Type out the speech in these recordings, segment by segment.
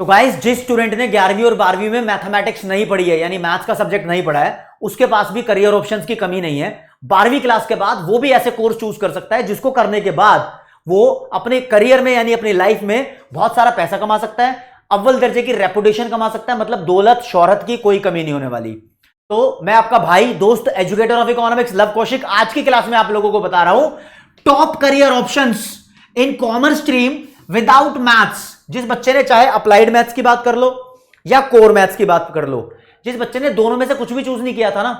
तो गाइस, जिस स्टूडेंट ने 11वीं और 12वीं में मैथमेटिक्स नहीं पढ़ी है, यानी मैथ्स का सब्जेक्ट नहीं पढ़ा है, उसके पास भी करियर ऑप्शंस की कमी नहीं है। 12वीं क्लास के बाद वो भी ऐसे कोर्स चूज कर सकता है जिसको करने के बाद वो अपने करियर में यानी अपनी लाइफ में बहुत सारा पैसा कमा सकता है, अव्वल दर्जे की रेपुटेशन कमा सकता है, मतलब दौलत शोहरत की कोई कमी नहीं होने वाली। तो मैं आपका भाई, दोस्त, educator of economics love Kaushik आज की क्लास में आप लोगों को बता रहा हूं top career options in commerce stream without maths. जिस बच्चे ने चाहे अप्लाइड मैथ्स की बात कर लो या कोर मैथ्स की बात कर लो, जिस बच्चे ने दोनों में से कुछ भी चूज नहीं किया था ना,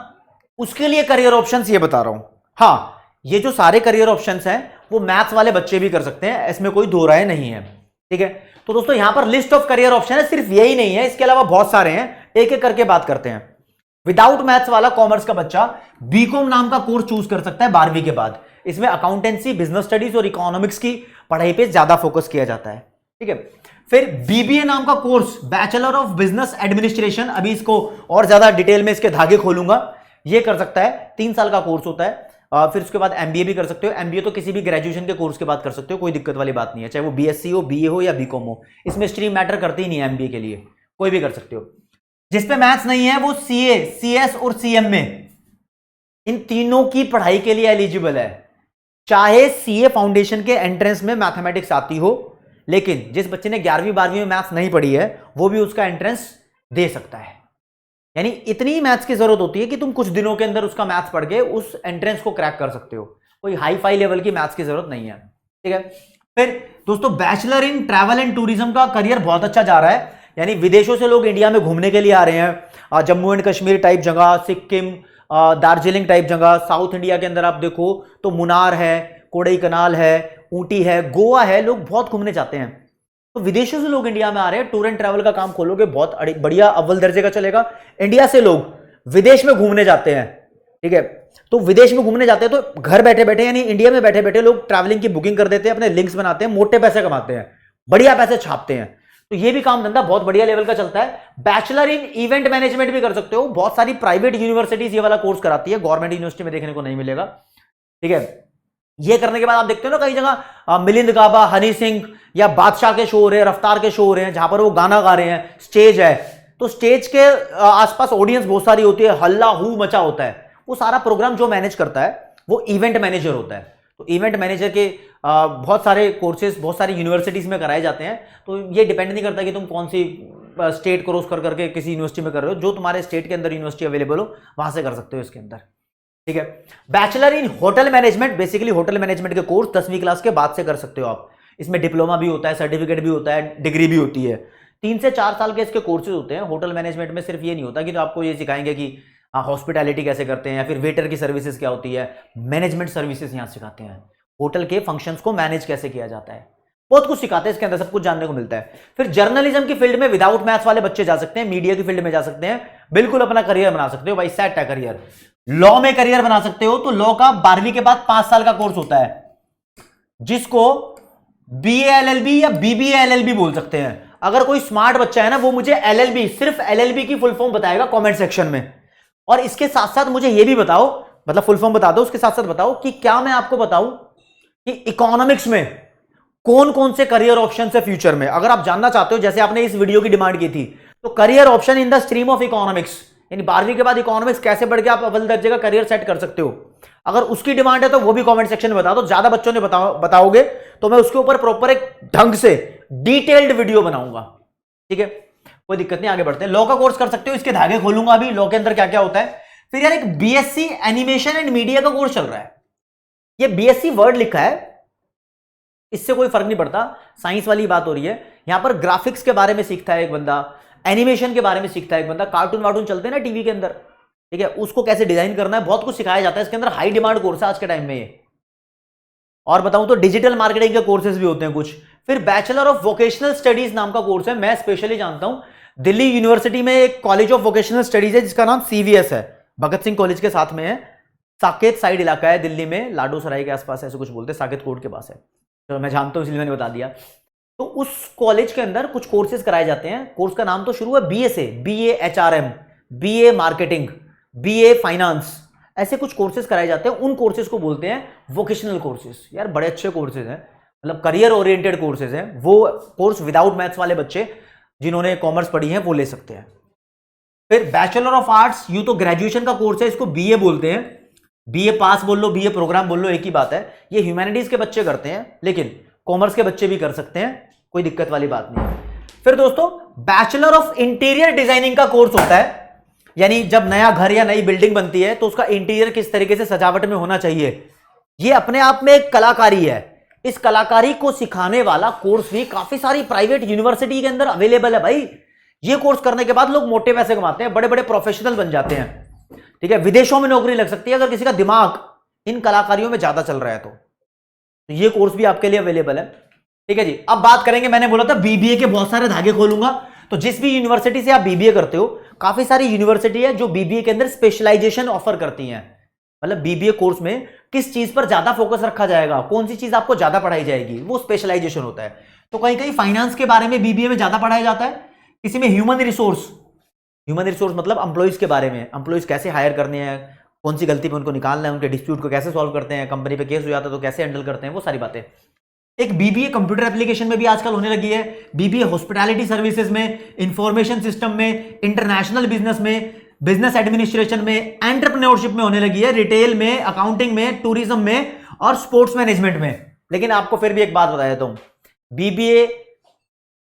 उसके लिए करियर ऑप्शंस ये बता रहा हूं। हां, ये जो सारे करियर ऑप्शंस हैं वो मैथ्स वाले बच्चे भी कर सकते हैं, इसमें कोई दो राय नहीं है। ठीक है, तो दोस्तों यहां पर लिस्ट ऑफ करियर ऑप्शन है, सिर्फ यही नहीं है, इसके अलावा बहुत सारे हैं, एक एक करके बात करते हैं। विदाउट मैथ्स वाला कॉमर्स का बच्चा बीकॉम नाम का कोर्स चूज कर सकता है 12वीं के बाद। इसमें अकाउंटेंसी, बिजनेस स्टडीज और इकोनॉमिक्स की पढ़ाई पे ज्यादा फोकस किया जाता है। ठीक है, फिर बीबीए नाम का course, bachelor of business administration, अभी इसको और ज्यादा डिटेल में इसके धागे खोलूंगा, ये कर सकता है, 3 साल का कोर्स होता है। फिर उसके बाद एमबीए भी कर सकते हो। एमबीए तो किसी भी ग्रेजुएशन के कोर्स के बाद कर सकते हो, कोई दिक्कत वाली बात नहीं है, चाहे वो बीएससी हो, बीए हो या बीकॉम हो, इसमें स्ट्रीम मैटर करती ही नहीं है। एमबीए के लिए कोई भी कर सकते हो। जिसपे मैथ्स नहीं है वो सीए, सीएस और सीएम में, इन तीनों की पढ़ाई के लिए एलिजिबल है। चाहे सीए फाउंडेशन के एंट्रेंस में मैथमेटिक्स आती हो, लेकिन जिस बच्चे ने 11वीं 12वीं में मैथ्स नहीं पढ़ी है वो भी उसका एंट्रेंस दे सकता है। यानी इतनी मैथ्स की जरूरत होती है कि तुम कुछ दिनों के अंदर उसका मैथ्स पढ़ के उस एंट्रेंस को क्रैक कर सकते हो। कोई हाई फाई लेवल की मैथ्स की जरूरत नहीं है। ठीक है, फिर दोस्तों bachelor in travel and tourism का करियर बहुत अच्छा जा रहा है, यानी विदेशों से लोग इंडिया में घूमने के लिए आ रहे हैं। जम्मू एंड कश्मीर टाइप जगह, सिक्किम, दार्जिलिंग टाइप जगह, साउथ इंडिया के अंदर आप देखो तो मुनार है, कोडई कनाल है, ऊटी है, गोवा है, लोग बहुत घूमने जाते हैं। तो विदेशों से लोग इंडिया में आ रहे हैं, टूर एंड ट्रैवल का काम खोलोगे बहुत बढ़िया अव्वल दर्जे का चलेगा। इंडिया से लोग विदेश में घूमने जाते हैं। ठीक है, तो विदेश में घूमने जाते हैं तो घर बैठे बैठे यानी इंडिया में बैठे बैठे लोग ट्रैवलिंग की बुकिंग कर देते हैं, अपने लिंक्स बनाते हैं, मोटे पैसे कमाते हैं, बढ़िया पैसे छापते हैं। तो ये भी काम धंधा बहुत बढ़िया लेवल का चलता है। बैचलर इन इवेंट मैनेजमेंट भी कर सकते हो, बहुत सारी प्राइवेट यूनिवर्सिटीज ये वाला कोर्स कराती है, गवर्नमेंट यूनिवर्सिटी में देखने को नहीं मिलेगा। ठीक है, ये करने के बाद आप देखते हो ना कई जगह मिलिंद गाबा, हनी सिंह या बादशाह के शो हो रहे हैं, रफ्तार के शो हो रहे हैं, जहां पर वो गाना गा रहे हैं, स्टेज है, तो स्टेज के आसपास ऑडियंस बहुत सारी होती है, हल्ला हू मचा होता है। वो सारा प्रोग्राम जो मैनेज करता है वो इवेंट मैनेजर होता है। तो इवेंट मैनेजर के बहुत सारे कोर्सेज बहुत सारी यूनिवर्सिटीज में कराए जाते हैं। तो ये डिपेंड नहीं करता कि तुम कौन सी स्टेट क्रॉस कर करके किसी यूनिवर्सिटी में कर रहे हो, जो तुम्हारे स्टेट के अंदर यूनिवर्सिटी अवेलेबल हो वहां से कर सकते हो इसके अंदर। ठीक है, bachelor in hotel management, basically hotel management के कोर्स 10वीं क्लास के बाद से कर सकते हो आप। इसमें डिप्लोमा भी होता है, सर्टिफिकेट भी होता है, डिग्री भी होती है। 3 से 4 साल के इसके कोर्सेज होते हैं। होटल मैनेजमेंट में सिर्फ ये नहीं होता कि तो आपको ये सिखाएंगे कि हॉस्पिटैलिटी कैसे करते हैं या फिर वेटर की सर्विसेज क्या होती है, मैनेजमेंट सर्विसेज यहाँ सिखाते हैं, होटल के फंक्शंस को मैनेज कैसे किया जाता है, बहुत कुछ सिखाते हैं इसके अंदर, सब कुछ जानने को मिलता है। फिर जर्नलिज्म की फील्ड में विदाउट मैथ्स वाले बच्चे जा सकते हैं, मीडिया की फील्ड में जा सकते हैं, बिल्कुल अपना करियर बना सकते हो भाई, सेट है करियर। लॉ में करियर बना सकते हो, तो लॉ का 12वीं के बाद 5 साल का कोर्स होता है, जिसको बीए एलएलबी या बीबीए एलएलबी बोल सकते हैं। अगर कोई स्मार्ट बच्चा है ना, वो मुझे एलएलबी, सिर्फ एलएलबी की फुल फॉर्म बताएगा कमेंट सेक्शन में। और इसके साथ साथ मुझे ये भी बताओ, मतलब फुल फॉर्म बता दो, उसके साथ साथ बताओ कि क्या मैं आपको बताऊं कि इकोनॉमिक्स में कौन कौन से करियर ऑप्शन है फ्यूचर में। अगर आप जानना चाहते हो, जैसे आपने इस वीडियो की डिमांड की थी, तो career option in the stream of economics, यानी 12वीं के बाद इकोनॉमिक्स कैसे बढ़ के आप अव्वल दर्जे का करियर सेट कर सकते हो, अगर उसकी डिमांड है तो वो भी कमेंट सेक्शन में बता दो। ज्यादा बच्चों ने बताओगे तो मैं उसके ऊपर प्रॉपर एक ढंग से डिटेल्ड वीडियो बनाऊंगा। ठीक है, कोई दिक्कत नहीं, आगे बढ़ते हैं। लॉ का कोर्स कर सकते हो, इसके धागे खोलूंगा अभी, लॉ के अंदर क्या क्या होता है। फिर यार एक बीएससी एनिमेशन एंड मीडिया का कोर्स चल रहा है। ये बीएससी वर्ड लिखा है, इससे कोई फर्क नहीं पड़ता, साइंस वाली बात हो रही है। यहां पर ग्राफिक्स के बारे में सीखता है एक बंदा, एनिमेशन के बारे में सीखता है एक बंदा, कार्टून वार्टून चलते हैं ना टीवी के अंदर, ठीक है, उसको कैसे डिजाइन करना है, बहुत कुछ सिखाया जाता है इसके अंदर। हाई डिमांड कोर्स है आज के टाइम में ये। और बताऊं तो डिजिटल मार्केटिंग के कोर्सेज भी होते हैं कुछ। फिर बैचलर ऑफ वोकेशनल स्टडीज नाम का कोर्स है, मैं स्पेशली जानता हूं दिल्ली यूनिवर्सिटी में एक कॉलेज ऑफ वोकेशनल स्टडीज है जिसका नाम सीवीएस है, भगत सिंह कॉलेज के साथ में है। साकेत साइड इलाका है दिल्ली में, लाडो सराय के आसपास ऐसे कुछ बोलते हैं, साकेत कोर्ट के पास है, तो मैं जानता हूं इसलिए मैंने बता दिया। तो उस कॉलेज के अंदर कुछ कोर्सेज कराए जाते हैं। कोर्स का नाम तो शुरू है बीए से, BA HRM, BA marketing, BA finance, ऐसे कुछ कोर्सेज कराए जाते हैं। उन कोर्सेज को बोलते हैं वोकेशनल कोर्सेज। यार बड़े अच्छे कोर्सेज हैं, मतलब करियर ओरिएंटेड कोर्सेज हैं। वो कोर्स विदाउट मैथ्स वाले बच्चे जिन्होंने कॉमर्स पढ़ी है वो ले सकते हैं। फिर बैचलर ऑफ आर्ट्स, यूं तो ग्रेजुएशन का कोर्स है, इसको बीए बोलते हैं। बीए पास बोल लो, बीए प्रोग्राम बोल लो, एक ही बात है। ये ह्यूमैनिटीज के बच्चे करते हैं, लेकिन कॉमर्स के बच्चे भी कर सकते हैं, कोई दिक्कत वाली बात नहीं है। फिर दोस्तों बैचलर ऑफ इंटीरियर डिजाइनिंग का कोर्स होता है, यानी जब नया घर या नई बिल्डिंग बनती है तो उसका इंटीरियर किस तरीके से सजावट में होना चाहिए, ये अपने आप में एक कलाकारी है। इस कलाकारी को सिखाने वाला कोर्स भी काफी सारी प्राइवेट यूनिवर्सिटी के अंदर अवेलेबल है भाई। ये कोर्स करने के बाद लोग मोटे पैसे कमाते हैं, बड़े बड़े प्रोफेशनल बन जाते हैं, ठीक है। विदेशों में नौकरी लग सकती है अगर किसी का दिमाग इन कलाकारियों में ज्यादा चल रहा है तो ये कोर्स भी आपके लिए अवेलेबल है, ठीक है जी। अब बात करेंगे, मैंने बोला था बीबीए के बहुत सारे धागे खोलूंगा, तो जिस भी यूनिवर्सिटी से आप बीबीए करते हो, काफी सारी यूनिवर्सिटी है जो बीबीए के अंदर स्पेशलाइजेशन ऑफर करती हैं। मतलब बीबीए कोर्स में किस चीज पर ज्यादा फोकस रखा जाएगा, कौन सी चीज आपको ज्यादा पढ़ाई जाएगी, वो स्पेशलाइजेशन होता है। तो कहीं कहीं फाइनेंस के बारे में बीबीए में ज्यादा पढ़ाया जाता है, किसी में ह्यूमन रिसोर्स मतलब एम्प्लॉइज के बारे में, एम्प्लॉइज कैसे हायर करने हैं, कौन सी गलती पे उनको निकालना है, उनके डिस्प्यूट को कैसे सॉल्व करते हैं, कंपनी पे केस हो जाता है तो कैसे हैंडल करते हैं, वो सारी बातें। एक बीबीए कंप्यूटर एप्लीकेशन में भी आजकल होने लगी है, बीबीए हॉस्पिटैलिटी सर्विसेज में, इंफॉर्मेशन सिस्टम में, इंटरनेशनल बिजनेस में, बिजनेस एडमिनिस्ट्रेशन में, एंटरप्रेन्योरशिप में होने लगी है, रिटेल में, अकाउंटिंग में, टूरिज्म में और स्पोर्ट्स मैनेजमेंट में। लेकिन आपको फिर भी एक बात बता देता हूं, बीबीए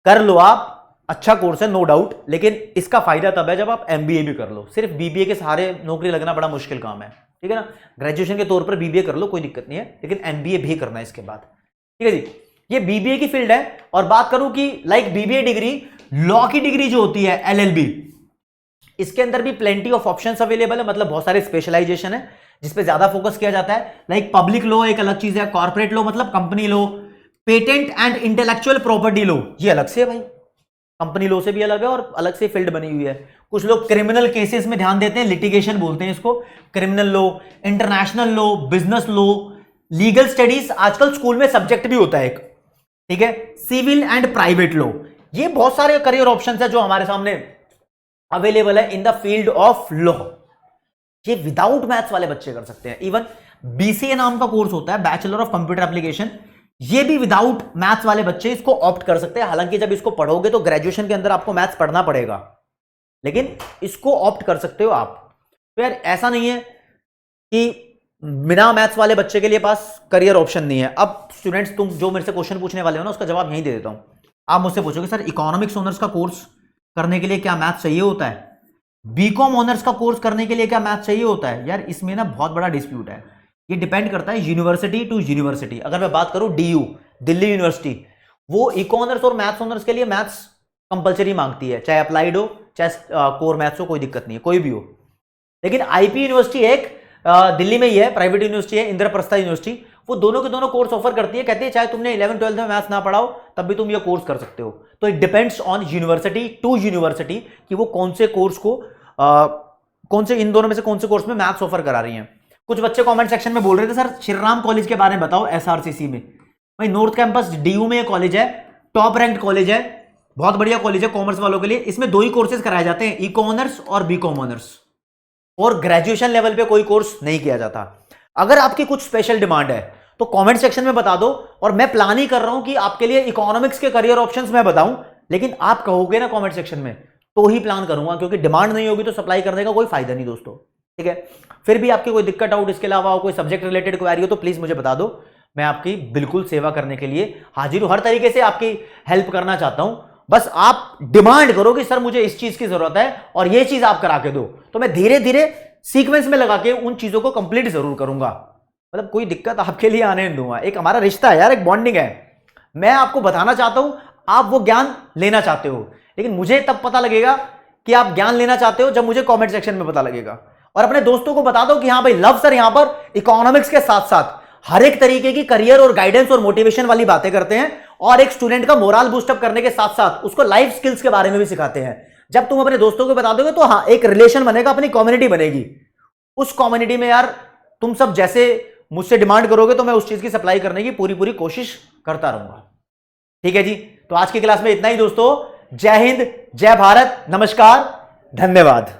कर लो आप, अच्छा कोर्स है नो डाउट, लेकिन इसका फायदा तब है जब आप एमबीए भी कर लो। सिर्फ बीबीए के सहारे नौकरी लगना बड़ा मुश्किल काम है, ठीक है ना। ग्रेजुएशन के तौर पर बीबीए कर लो, कोई दिक्कत नहीं है, लेकिन एमबीए भी करना है इसके बाद, ठीक है जी। ये बीबीए की फील्ड है। और बात करूं कि लाइक बीबीए डिग्री, लॉ की डिग्री जो होती है एलएलबी, इसके अंदर भी प्लेंटी ऑफ ऑप्शंस अवेलेबल है, मतलब बहुत सारे स्पेशलाइजेशन है जिसपे ज्यादा फोकस किया जाता है। लाइक पब्लिक लॉ एक अलग चीज है, कॉर्पोरेट लॉ मतलब company law, patent and intellectual property law ये अलग से है भाई, कंपनी लॉ से भी अलग है और अलग से फील्ड बनी हुई है। कुछ लोग क्रिमिनल केसेस में ध्यान देते हैं, लिटिगेशन बोलते हैं इसको, criminal law, international law, business law, legal studies आजकल स्कूल में सब्जेक्ट भी होता है एक, ठीक है, सिविल एंड प्राइवेट लॉ। ये बहुत सारे करियर ऑप्शंस है जो हमारे सामने अवेलेबल है in the field of law. ये विदाउट मैथ्स वाले बच्चे कर सकते हैं। इवन बीसीए नाम का कोर्स होता है, बैचलर ऑफ कंप्यूटर एप्लीकेशन, ये भी विदाउट मैथ्स वाले बच्चे इसको ऑप्ट कर सकते हैं। हालांकि जब इसको पढ़ोगे तो ग्रेजुएशन के अंदर आपको मैथ्स पढ़ना पड़ेगा, लेकिन इसको ऑप्ट कर सकते हो आप। तो यार ऐसा नहीं है कि बिना मैथ्स वाले बच्चे के लिए पास करियर ऑप्शन नहीं है। अब स्टूडेंट्स, तुम जो मेरे से क्वेश्चन पूछने वाले हो ना, उसका जवाब यहीं दे देता हूं। आप मुझसे पूछोगे सर इकोनॉमिक्स ऑनर्स का कोर्स करने के लिए क्या मैथ्स चाहिए होता है, बीकॉम ऑनर्स का कोर्स करने के लिए क्या मैथ्स चाहिए होता है? यार इसमें ना बहुत बड़ा डिस्प्यूट है, ये डिपेंड करता है यूनिवर्सिटी टू यूनिवर्सिटी। अगर मैं बात करूं डीयू, दिल्ली यूनिवर्सिटी, वो इको ऑनर्स और मैथ्स ऑनर्स के लिए मैथ्स कंपलसरी मांगती है, चाहे अप्लाइड हो चाहे कोर मैथ्स हो, कोई दिक्कत नहीं है, कोई भी हो। लेकिन आईपी यूनिवर्सिटी एक दिल्ली में ही है, प्राइवेट यूनिवर्सिटी है, इंद्रप्रस्था यूनिवर्सिटी, वो दोनों के दोनों कोर्स ऑफर करती है। कहती है चाहे तुमने 11-12 में मैथ्स ना पढ़ाओ तब भी तुम ये कोर्स कर सकते हो। तो it depends on university to university कि वो कौन से कोर्स को कौन से इन दोनों में से कौन से कोर्स में मैथ्स ऑफर करा रही हैं। कुछ बच्चे कमेंट सेक्शन में बोल रहे थे सर श्रीराम कॉलेज के बारे में बताओ, एसआरसीसी में। भाई नॉर्थ कैंपस डीयू में कॉलेज है, टॉप रैंक कॉलेज है, बहुत बढ़िया कॉलेज है कॉमर्स वालों के लिए। इसमें दो ही कोर्सेज कराए जाते हैं, इको ऑनर्स और बीकॉम ऑनर्स, और ग्रेजुएशन लेवल पे कोई कोर्स नहीं किया जाता। अगर आपकी कुछ स्पेशल डिमांड है तो कमेंट सेक्शन में बता दो, और मैं प्लान ही कर रहा हूं कि आपके लिए इकोनॉमिक्स के करियर ऑप्शंस मैं बताऊं, लेकिन आप कहोगे ना कमेंट सेक्शन में तो ही प्लान करूंगा, क्योंकि डिमांड नहीं होगी तो सप्लाई करने का कोई फायदा नहीं दोस्तों, ठीक है। फिर भी आपकी कोई दिक्कत आउट इसके अलावा कोई सब्जेक्ट रिलेटेड क्वेरी हो तो प्लीज मुझे बता दो, मैं आपकी बिल्कुल सेवा करने के लिए हाजिर हूं। हर तरीके से आपकी हेल्प करना चाहता हूं, बस आप डिमांड करो कि सर मुझे इस चीज की जरूरत है और ये चीज आप करा के दो, तो मैं धीरे धीरे सीक्वेंस में लगा के उन चीजों को कंप्लीट जरूर करूंगा। मतलब कोई दिक्कत आपके लिए आने नहीं दूंगा। एक हमारा रिश्ता है यार, एक बॉन्डिंग है। मैं आपको बताना चाहता हूं, आप वो ज्ञान लेना चाहते हो, लेकिन मुझे तब पता लगेगा कि आप ज्ञान लेना चाहते हो जब मुझे कमेंट सेक्शन में पता लगेगा। और अपने दोस्तों को बता दो कि हाँ भाई लव सर यहां पर इकोनॉमिक्स के साथ साथ हर एक तरीके की करियर और गाइडेंस और मोटिवेशन वाली बातें करते हैं, और एक स्टूडेंट का मोरल बूस्टअप करने के साथ साथ उसको लाइफ स्किल्स के बारे में भी सिखाते हैं। जब तुम अपने दोस्तों को बता दोगे तो हाँ एक रिलेशन बनेगा, अपनी कम्युनिटी बनेगी। उस कम्युनिटी में यार तुम सब जैसे मुझसे डिमांड करोगे तो मैं उस चीज की सप्लाई करने की पूरी कोशिश करता रहूंगा, ठीक है जी। तो आज की क्लास में इतना ही दोस्तों। जय हिंद, जय भारत, नमस्कार, धन्यवाद।